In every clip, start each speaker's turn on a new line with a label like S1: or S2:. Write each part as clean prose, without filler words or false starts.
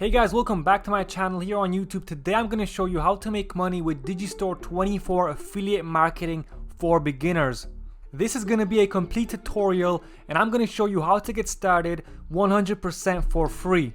S1: Hey guys, welcome back to my channel here on YouTube. Today I'm going to show you how to make money with Digistore24 affiliate marketing for beginners. This is going to be a complete tutorial and I'm going to show you how to get started 100% for free.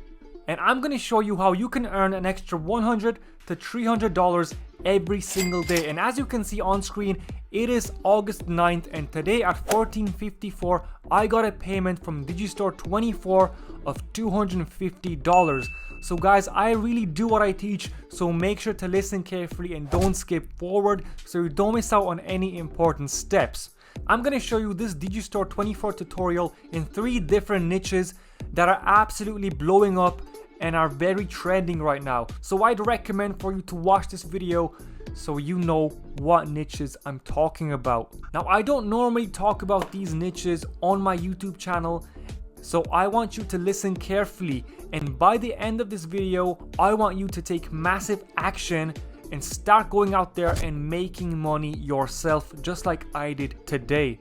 S1: And I'm going to show you how you can earn an extra $100 to $300 every single day. And as you can see on screen, it is August 9th and today at 14:54 I got a payment from Digistore24 of $250. So guys, I really do what I teach, so make sure to listen carefully and don't skip forward so you don't miss out on any important steps. I'm going to show you this Digistore24 tutorial in 3 different niches that are absolutely blowing up and are very trending right now. So I'd recommend for you to watch this video so you know what niches I'm talking about. Now, I don't normally talk about these niches on my YouTube channel, so I want you to listen carefully, and by the end of this video I want you to take massive action and start going out there and making money yourself just like I did today.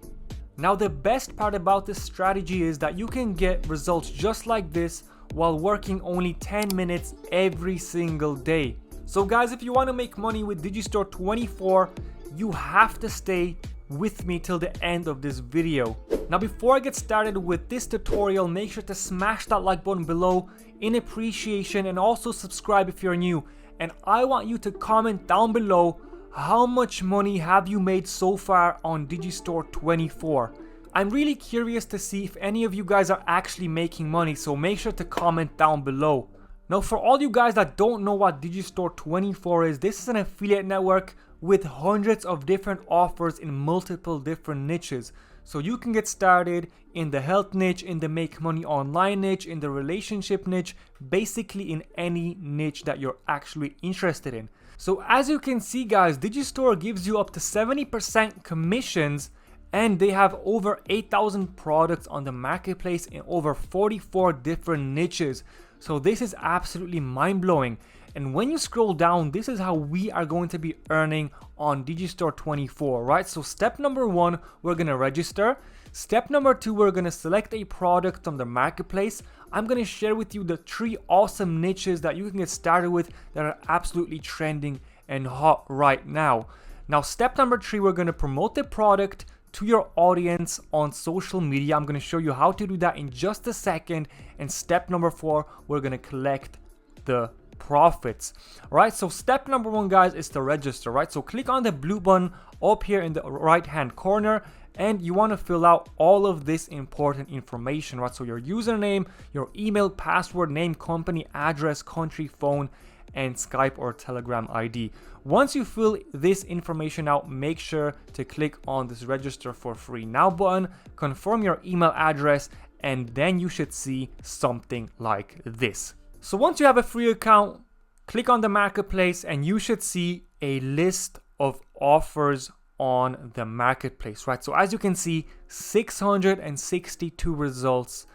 S1: Now, the best part about this strategy is that you can get results just like this while working only 10 minutes every single day. So guys, if you want to make money with Digistore24, you have to stay with me till the end of this video. Now, before I get started with this tutorial, make sure to smash that like button below in appreciation and also subscribe if you're new. And I want you to comment down below how much money have you made so far on Digistore24. I'm really curious to see if any of you guys are actually making money, so make sure to comment down below. Now, for all you guys that don't know what Digistore24 is, this is an affiliate network with hundreds of different offers in multiple different niches. So you can get started in the health niche, in the make money online niche, in the relationship niche, basically in any niche that you're actually interested in. So as you can see guys, Digistore gives you up to 70% commissions, and they have over 8,000 products on the marketplace in over 44 different niches. So this is absolutely mind-blowing. And when you scroll down, this is how we are going to be earning on Digistore24, right? So step number 1, we're going to register. Step number 2, we're going to select a product on the marketplace. I'm going to share with you the 3 awesome niches that you can get started with that are absolutely trending and hot right now. Now, step number 3, we're going to promote the product to your audience on social media. I'm going to show you how to do that in just a second. And step number 4, we're going to collect the profits. All right, so step number 1 guys is to register, right? So click on the blue button up here in the right hand corner and you want to fill out all of this important information, right? So your username, your email, password, name, company, address, country, phone, and Skype or Telegram ID. Once you fill this information out, make sure to click on this register for free now button, confirm your email address, and then you should see something like this. So once you have a free account, click on the marketplace and you should see a list of offers on the marketplace, right? So as you can see, 662 results.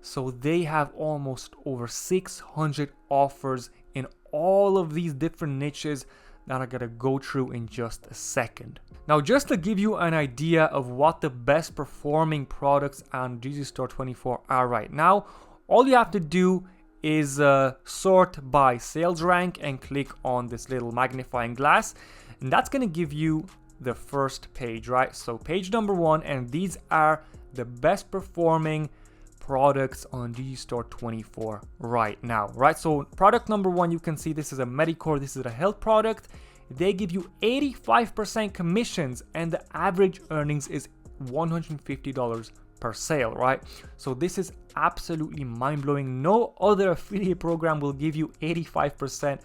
S1: So they have almost over 600 offers in all of these different niches that I'm gonna go through in just a second. Now, just to give you an idea of what the best performing products on Digistore24 are right now, all you have to do is sort by sales rank and click on this little magnifying glass, and that's going to give you the first page, right? So page number 1, and these are the best performing products on Digistore24 right now, right? So product number 1, you can see this is a Medicore, this is a health product. They give you 85% commissions and the average earnings is $150 per sale, right? So this is absolutely mind-blowing. No other affiliate program will give you 85%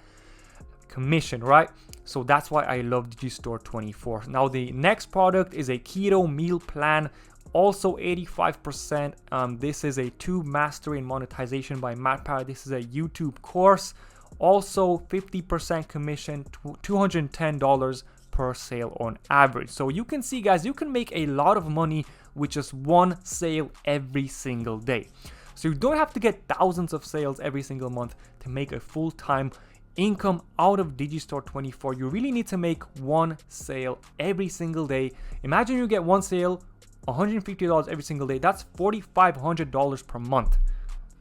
S1: commission, right? So that's why I love Digistore24. Now, the next product is a keto meal plan, also 85%. This is a Tube Mastery and Monetization by Matt Parr. This is a YouTube course, also 50% commission, $210 per sale on average. So you can see guys, you can make a lot of money with just 1 sale every single day. So you don't have to get thousands of sales every single month to make a full-time income out of Digistore24. You really need to make 1 sale every single day. Imagine you get 1 sale, $150 every single day. That's $4,500 per month.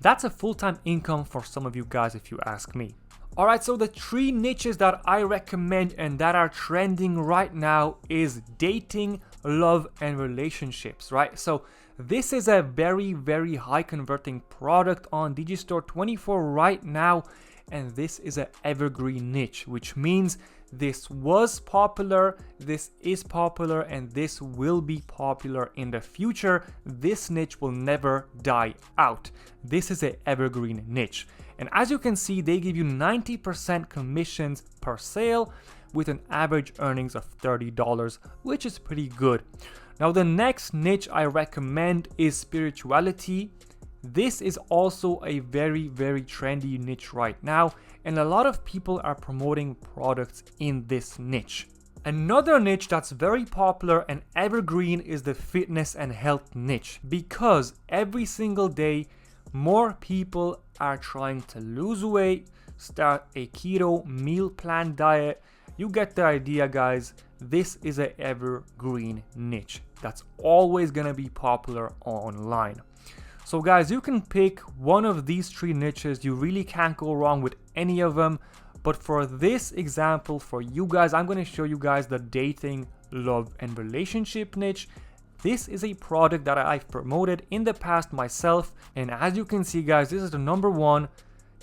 S1: That's a full-time income for some of you guys if you ask me. Alright, so the 3 niches that I recommend and that are trending right now is dating, love, and relationships, right? So this is a very, very high converting product on Digistore24 right now, and this is an evergreen niche, which means this was popular, this is popular, and this will be popular in the future. This niche will never die out. This is an evergreen niche. And as you can see, they give you 90% commissions per sale with an average earnings of $30, which is pretty good. Now, the next niche I recommend is spirituality. This is also a very, very trendy niche right now, and a lot of people are promoting products in this niche. Another niche that's very popular and evergreen is the fitness and health niche, because every single day more people are trying to lose weight, start a keto meal plan diet. You get the idea, guys. This is an evergreen niche that's always gonna be popular online. So guys, you can pick one of these 3 niches. You really can't go wrong with any of them. But for this example, for you guys, I'm gonna show you guys the dating, love, and relationship niche. This is a product that I've promoted in the past myself, and as you can see, guys, this is the #1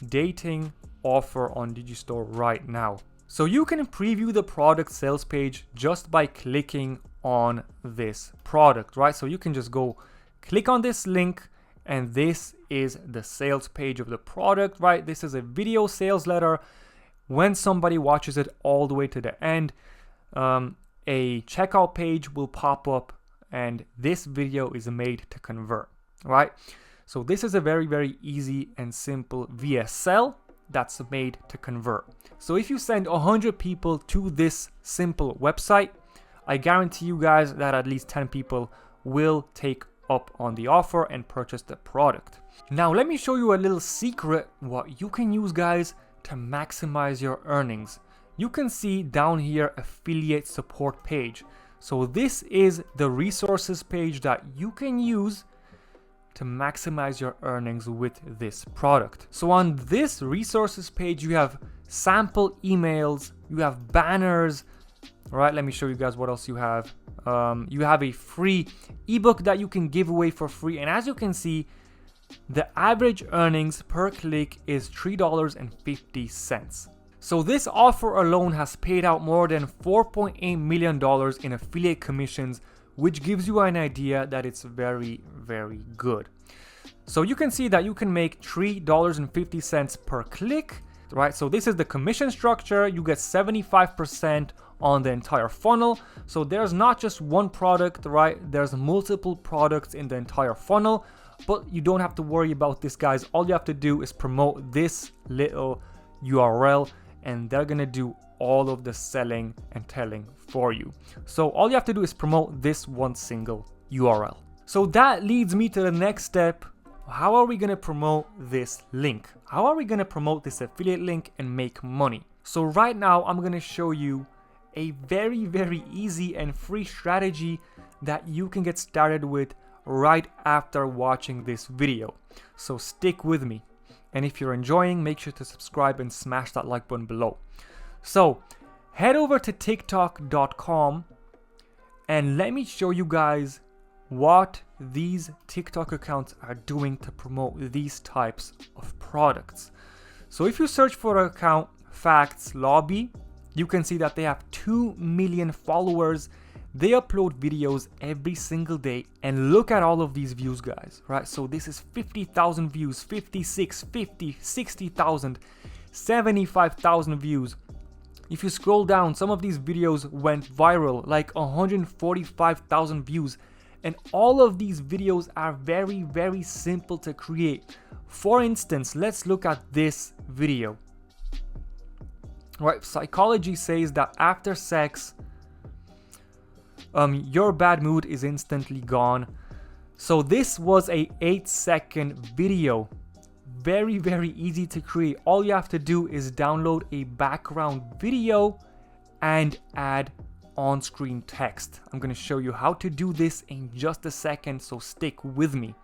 S1: dating offer on Digistore right now. So you can preview the product sales page just by clicking on this product, right? So you can just go click on this link, and this is the sales page of the product, right? This is a video sales letter. When somebody watches it all the way to the end, a checkout page will pop up, and this video is made to convert, right? So this is a very, very easy and simple VSL that's made to convert. So if you send 100 people to this simple website, I guarantee you guys that at least 10 people will take up on the offer and purchase the product. Now let me show you a little secret what you can use, guys, to maximize your earnings. You can see down here affiliate support page. So this is the resources page that you can use to maximize your earnings with this product. So on this resources page, you have sample emails, you have banners. All right, let me show you guys what else you have. You have a free ebook that you can give away for free. And as you can see, the average earnings per click is $3.50. So this offer alone has paid out more than $4.8 million in affiliate commissions, which gives you an idea that it's very, very good. So you can see that you can make $3.50 per click, right? So this is the commission structure. You get 75% on the entire funnel. So there's not just one product, right? There's multiple products in the entire funnel, but you don't have to worry about this, guys. All you have to do is promote this little URL, and they're gonna do all of the selling and telling for you. So all you have to do is promote this one single URL. So that leads me to the next step. How are we gonna promote this link? How are we gonna promote this affiliate link and make money? So right now I'm gonna show you a very, very easy and free strategy that you can get started with right after watching this video. So stick with me. And if you're enjoying, make sure to subscribe and smash that like button below. So head over to tiktok.com and let me show you guys what these TikTok accounts are doing to promote these types of products. So if you search for an account Facts Lobby, you can see that they have 2 million followers. They upload videos every single day, and look at all of these views, guys, right? So this is 50,000 views, 56, 50, 60,000, 75,000 views. If you scroll down, some of these videos went viral, like 145,000 views. And all of these videos are very, very simple to create. For instance, let's look at this video. Right, psychology says that after sex, your bad mood is instantly gone. So this was a 8-second video. Very, very easy to create. All you have to do is download a background video and add on-screen text. I'm going to show you how to do this in just a second, so stick with me.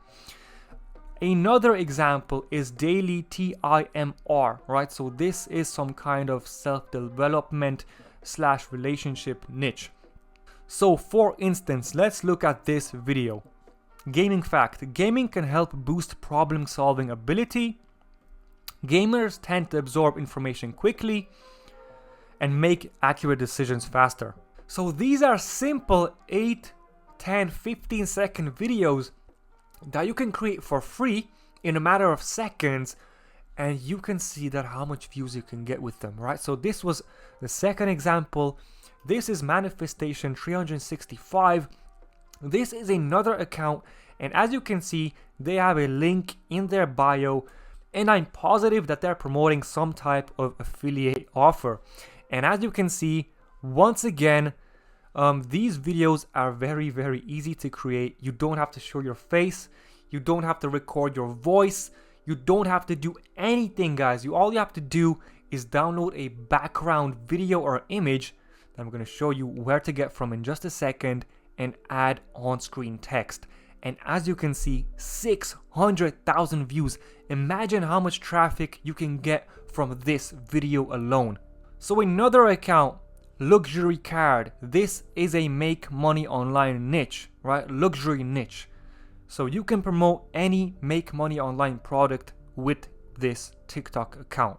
S1: Another example is daily TIMR, right? So this is some kind of self-development / relationship niche. So for instance, let's look at this video. Gaming fact: gaming can help boost problem-solving ability. Gamers tend to absorb information quickly and make accurate decisions faster. So these are simple 8, 10, 15-second videos that you can create for free in a matter of seconds, and you can see that how much views you can get with them, right? So this was the second example. This is Manifestation365. This is another account, and as you can see, they have a link in their bio, and I'm positive that they're promoting some type of affiliate offer. And as you can see, once again, these videos are very, very easy to create. You don't have to show your face. You don't have to record your voice. You don't have to do anything, guys. All you have to do is download a background video or image that I'm going to show you where to get from in just a second, and add on-screen text. And as you can see, 600,000 views. Imagine how much traffic you can get from this video alone. So another account, Luxury Card. This is a make money online niche, right? Luxury niche. So you can promote any make money online product with this TikTok account.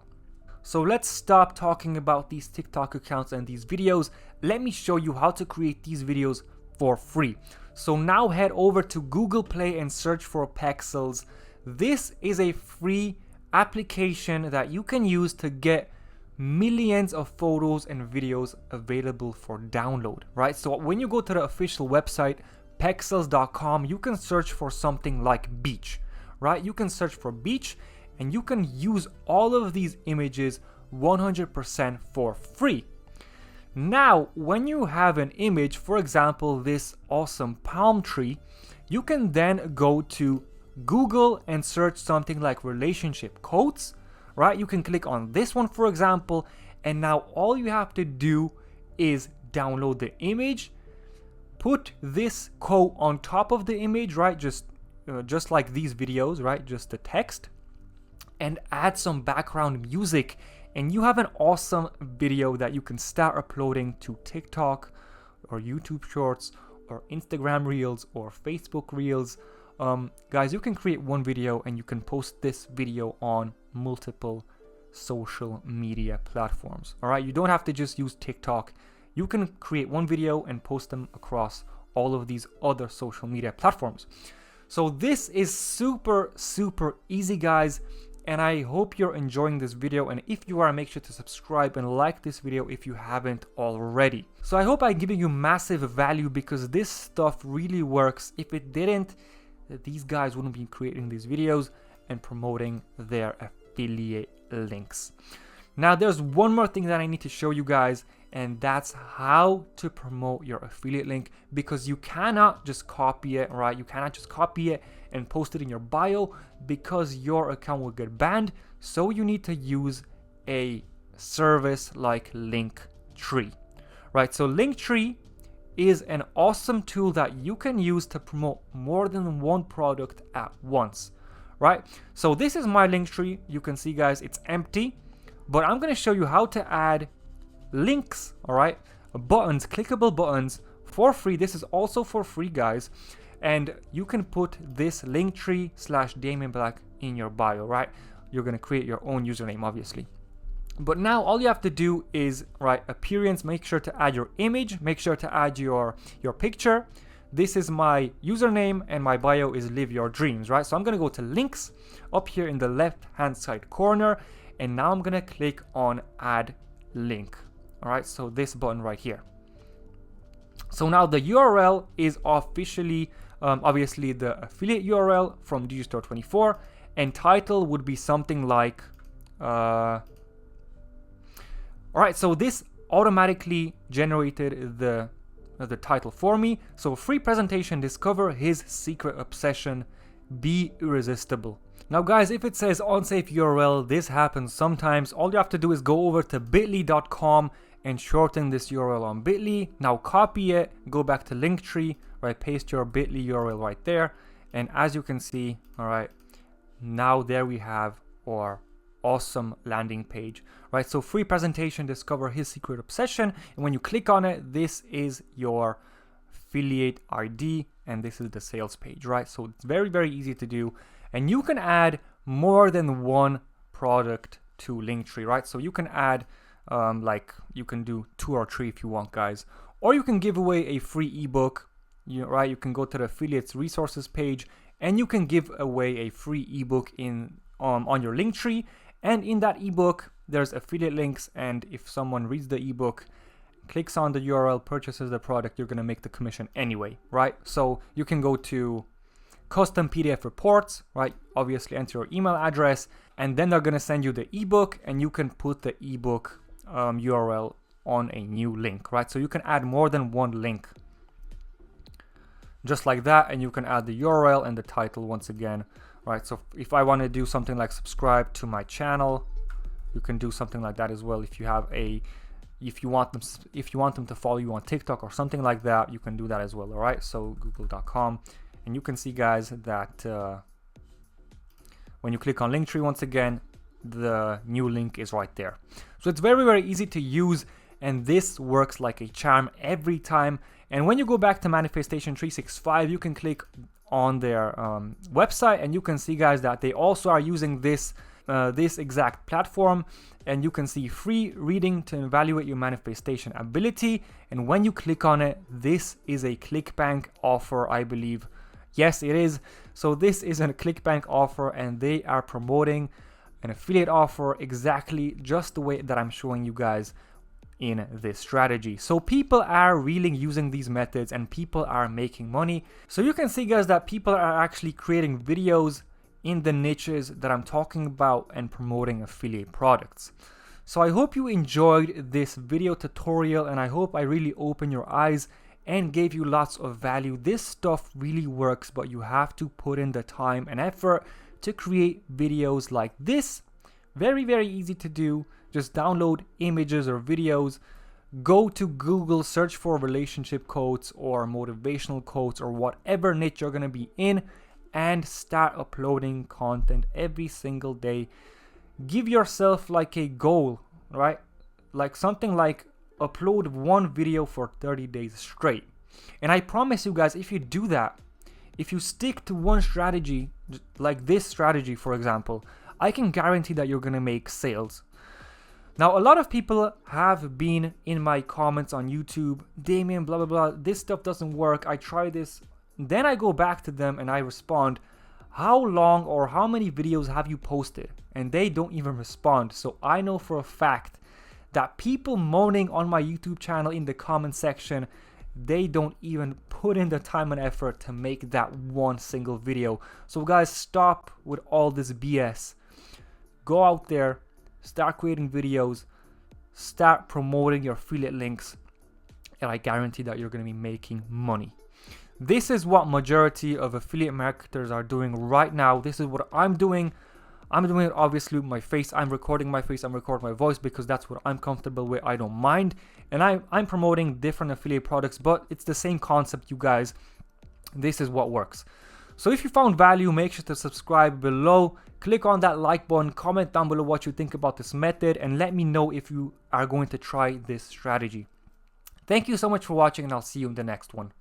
S1: So let's stop talking about these TikTok accounts and these videos. Let me show you how to create these videos for free. So now head over to Google Play and search for Pexels. This is a free application that you can use to get millions of photos and videos available for download, right? So when you go to the official website, pexels.com, you can search for something like beach, right? You can search for beach, and you can use all of these images 100% for free. Now, when you have an image, for example, this awesome palm tree, you can then go to Google and search something like relationship quotes, right? You can click on this one, for example, and now all you have to do is download the image, put this quote on top of the image, right? Just like these videos, right? Just the text, and add some background music, and you have an awesome video that you can start uploading to TikTok or YouTube Shorts or Instagram Reels or Facebook Reels. Guys, you can create one video and you can post this video on multiple social media platforms. All right, you don't have to just use TikTok. You can create one video and post them across all of these other social media platforms. So this is super easy, guys, and I hope you're enjoying this video. And if you are, make sure to subscribe and like this video if you haven't already. So I hope I'm giving you massive value, because this stuff really works. If it didn't, these guys wouldn't be creating these videos and promoting their affiliate links. Now there's one more thing that I need to show you guys, and that's how to promote your affiliate link, because you cannot just copy it, right? You cannot just copy it and post it in your bio, because your account will get banned. So you need to use a service like Linktree, right? So Linktree is an awesome tool that you can use to promote more than one product at once, right? So this is my Linktree. You can see, guys, it's empty, but I'm going to show you how to add links, all right? Buttons, clickable buttons for free. This is also for free, guys. And you can put this Linktree / Damien Belak in your bio, right? You're going to create your own username, obviously. But now all you have to do is, right, appearance, make sure to add your image, make sure to add your picture. This is my username, and my bio is live your dreams, right? So I'm going to go to links up here in the left hand side corner, and now I'm going to click on add link. All right, so this button right here. So now the URL is officially obviously the affiliate URL from Digistore24, and title would be something like all right, so this automatically generated the title for me. So free presentation, discover his secret obsession, be irresistible. Now guys, if it says unsafe URL, this happens sometimes. All you have to do is go over to bit.ly.com and shorten this URL on bit.ly. Now copy it, go back to Linktree, right, paste your bit.ly URL right there. And as you can see, all right, now there we have our awesome landing page, right? So free presentation, discover his secret obsession. And when you click on it, this is your affiliate ID and this is the sales page, right? So it's very, very easy to do. And you can add more than one product to Linktree, right? So you can add like you can do 2 or 3 if you want, guys, or you can give away a free ebook, right? You can go to the affiliates resources page and you can give away a free ebook on your Linktree. And in that ebook, there's affiliate links. And if someone reads the ebook, clicks on the URL, purchases the product, you're going to make the commission anyway, right? So you can go to custom PDF reports, right? Obviously enter your email address and then they're going to send you the ebook and you can put the ebook URL on a new link, right? So you can add more than one link just like that. And you can add the URL and the title once again, right? So if I want to do something like subscribe to my channel, you can do something like that as well. If you want them to follow you on TikTok or something like that, you can do that as well. All right, so google.com, and you can see, guys, that when you click on Linktree once again, the new link is right there. So it's very, very easy to use, and this works like a charm every time. And when you go back to Manifestation 365, you can click on their website and you can see, guys, that they also are using this exact platform, and you can see free reading to evaluate your manifestation ability. And when you click on it, this is a ClickBank offer, I believe. Yes, it is. So this is a ClickBank offer and they are promoting an affiliate offer exactly just the way that I'm showing you guys in this strategy. So people are really using these methods and people are making money. So you can see, guys, that people are actually creating videos in the niches that I'm talking about and promoting affiliate products. So I hope you enjoyed this video tutorial and I hope I really opened your eyes and gave you lots of value. This stuff really works, but you have to put in the time and effort to create videos like this. Very, very easy to do. Just download images or videos, go to Google, search for relationship quotes or motivational quotes or whatever niche you're going to be in, and start uploading content every single day. Give yourself like a goal, right? Like something like upload one video for 30 days straight. And I promise you, guys, if you do that, if you stick to one strategy, like this strategy, for example, I can guarantee that you're going to make sales. Now, a lot of people have been in my comments on YouTube, Damien, blah, blah, blah, this stuff doesn't work. I try this. Then I go back to them and I respond, how long or how many videos have you posted? And they don't even respond. So I know for a fact that people moaning on my YouTube channel in the comment section, they don't even put in the time and effort to make that one single video. So guys, stop with all this BS. Go out there, start creating videos, start promoting your affiliate links, and I guarantee that you're going to be making money. This is what majority of affiliate marketers are doing right now. This is what I'm doing. I'm doing it obviously with my face. I'm recording my face, I'm recording my voice because that's what I'm comfortable with. I don't mind. And I'm promoting different affiliate products, but it's the same concept, you guys. This is what works. So if you found value, make sure to subscribe below. Click on that like button, comment down below what you think about this method, and let me know if you are going to try this strategy. Thank you so much for watching, and I'll see you in the next one.